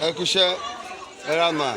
ẹ kúṣẹ́ ẹ rà mà.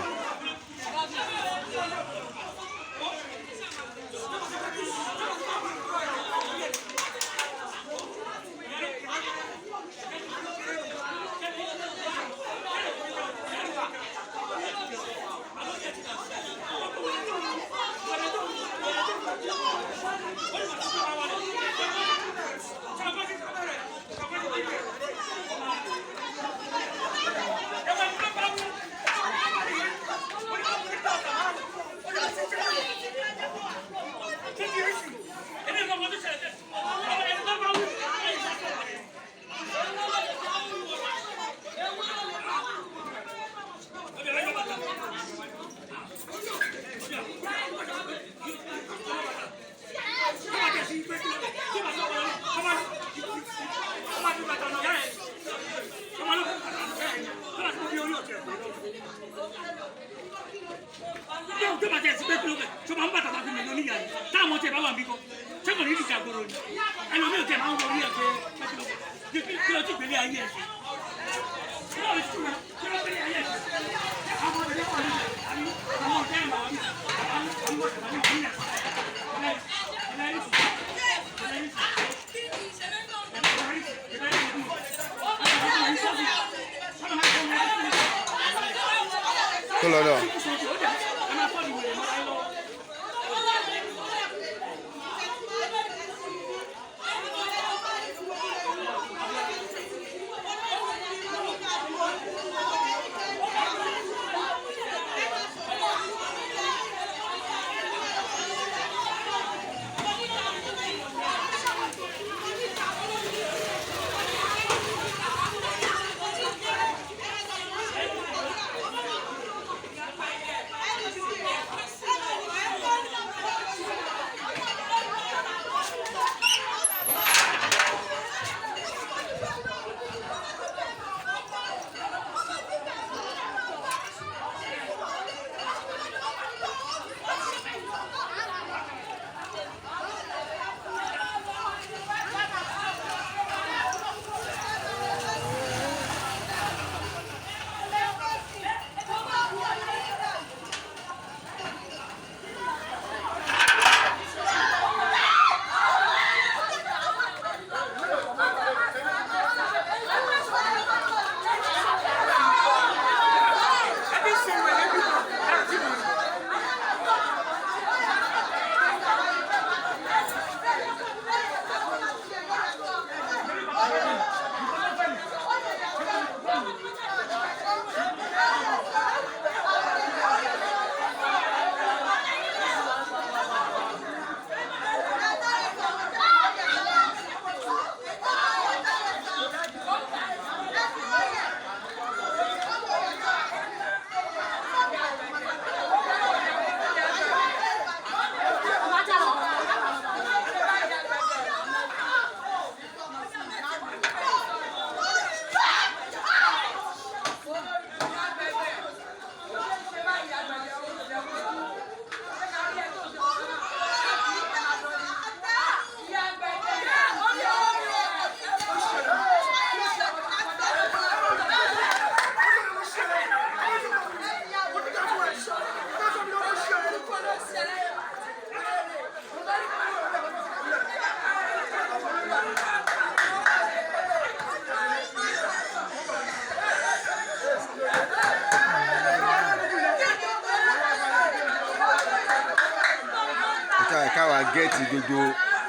Káwa gẹ́ẹ̀tì gbogbo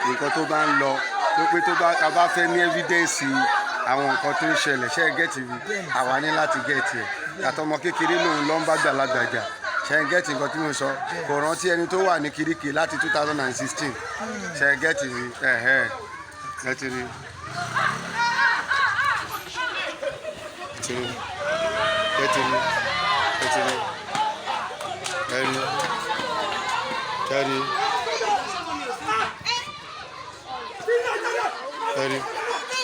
nǹkan tó bá ń lọ tó pé tó bá fẹ́ ní evidence àwọn nǹkan tó ń ṣẹlẹ̀ ṣe gẹ́ẹ̀tì àwa ní láti gẹ́ẹ̀tì ẹ̀ àtọmọ kékeré lòun ló ń bá gbàlagbà jà ṣe gẹ́ẹ̀tì nǹkan tí mo sọ kò rántí ẹni tó wà ní Kiriki láti 2016 ṣe gẹ́ẹ̀tì gẹ́ẹ̀tì rí.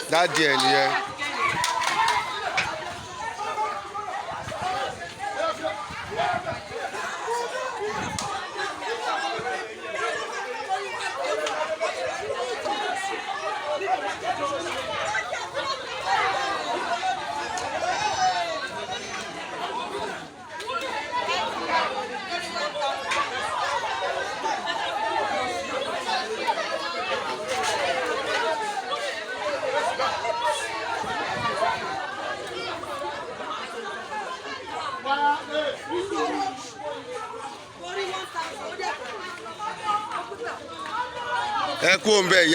That deal, yeah. ẹ kú òun bẹ́ẹ̀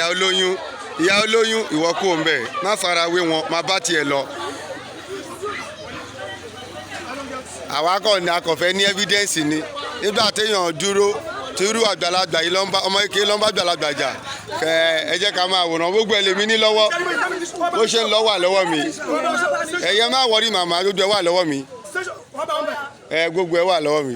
ìyá olóyún ìwọ kú òun bẹ́ẹ̀ má fara wé wọn má bá tiẹ̀ lọ. àwa kàn ní akọ̀fẹ́ ní evidence ni nígbà téèyàn dúró tírú àgbàlagbà yìí ọmọ ike lọ́nba àgbàlagbà jà ẹ jẹ́ ká máa wòran gbogbo ẹ̀ lèmi ní lọ́wọ́ bó ṣe ń lọ wà lọ́wọ́ mi ẹ̀yẹ má wọrí màmá gbogbo ẹ̀ wà lọ́wọ́ mi gbogbo ẹ̀ wà lọ́wọ́ mi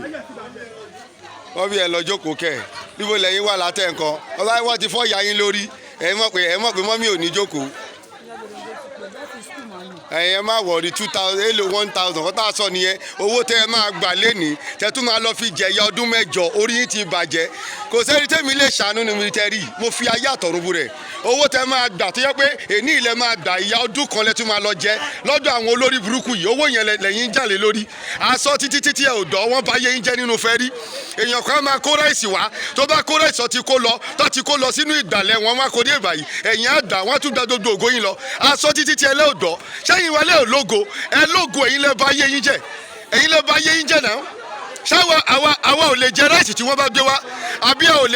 wọ́n bí ẹ lọ jókòó kẹ̀ níbo lẹ́yìn wà látẹ̀ nǹkan ọlá wọ́n ti fọ́ ìyá yín lórí ẹ mọ̀ pé mọ́mí ò ní jókòó ẹ̀yẹ má wọ̀rí 2000 èlò 1000 kọ́ tá a sọ nìyẹn owó tẹ́ ẹ máa gbà lẹ́nìí tẹ́ tún máa lọ fi jẹ̀yà ọdún mẹ́jọ orí yín ti bàjẹ́ kò sẹ́ni tẹ́mi lè ṣàánú ní military mo fi ayé àtọ̀runbu rẹ̀ owó tẹ́ máa gbà tó yẹ pé èní ilẹ̀ máa gbà ìyá ọdún kan lẹ́tún máa lọ jẹ lọ́dọ̀ àwọn olórí burúkú yìí owó yẹn lẹ́yìn jà lé lórí aṣọ títí ẹ̀ ò dọ̀ wọ́n bá yé yín jẹ́ nínú fẹ́ rí èèyàn kan máa kó ráìsì wá tó bá kó ráìsì tó ti kó lọ sínú ìgbàlẹ̀ wọn wá kó dé ìbàyí ẹ̀yìn àdá wọn tún gba gbogbo ògo yín lọ aṣọ títí ẹ̀ lẹ́ ò dọ̀ sẹ́yìn wálé ò lógo ẹ lógo ẹ̀yin lẹ́ bá yé yín jẹ́ ẹ̀yin lẹ́ bá yé yín jẹ́ náà ṣáwa àwa ò lè jẹ ráìsì tí wọ́n bá gbé wá àbí àwa ò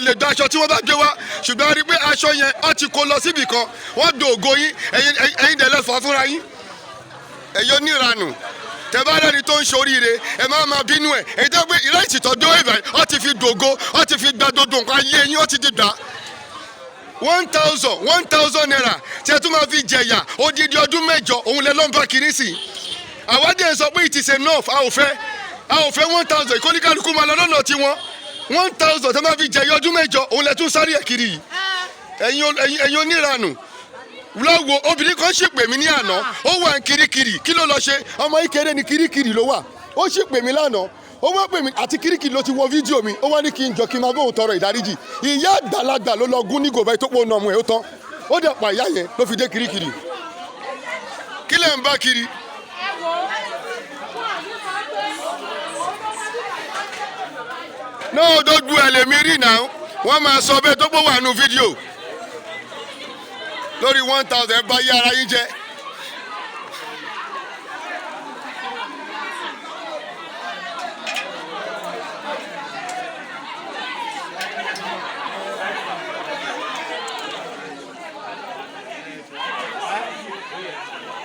lè gba aṣọ tí wọ́n bá gbé wá ṣùgbọ́n a rí pé aṣọ yẹn ó ti kó lọ síbì kan wọ́n do ògo yín ẹ̀yin dẹ̀ lẹ́fọ̀ọ́ fúnra yín ẹ̀yọ́ níranù tẹ́bá rẹ́ni tó ń ṣoríire ẹ máa bínú ẹ̀ èyí tó gbé ráìsì tó dé ìbà ó ti fi dògo ó ti fi gba dodo nǹkan ayé yín ó ti di gbà 1000 naira tí ẹ tún máa fi jẹ̀yà odidi ọdún mẹ́jọ òun lẹ lọ́nba kiri sí àwádìí sọ pé it is enough a ò fẹ́ 1000 ìkóníkálukú máa lọ lọ́nà tiwọn 1000 tẹ́ máa fi jẹ̀yà ọdún mẹ́jọ òun lẹ tún sáré ẹ̀ kiri yìí ẹ̀yin oníranù lọ́wọ́ obìnrin kan ṣì pè mí ní àná ó wà ní kirikiri kí ló lọ ṣe ọmọ ìkéré ní kirikiri ló wà ó ṣì pè mí lánàá ó wá pè mí àti kirikiri ló ti wọ fídíò mi ó wá ní kí n jọ kí n máa bóun tọrọ ìdáríjì ìyá àgbàlagbà ló lọ gún ní gòbá tó pọ̀ nà ọmọ ẹ̀ ó tán ó dẹ̀ pa ìyá yẹn ló fi dé kirikiri kí lẹ̀ ń bá kiri. náà dójú ẹ̀ lèmi rí náà wọ́n máa sọ bẹ́ẹ̀ tó gbówó àánú fídíò lórí 1000 ẹ bá yí ara yín jẹ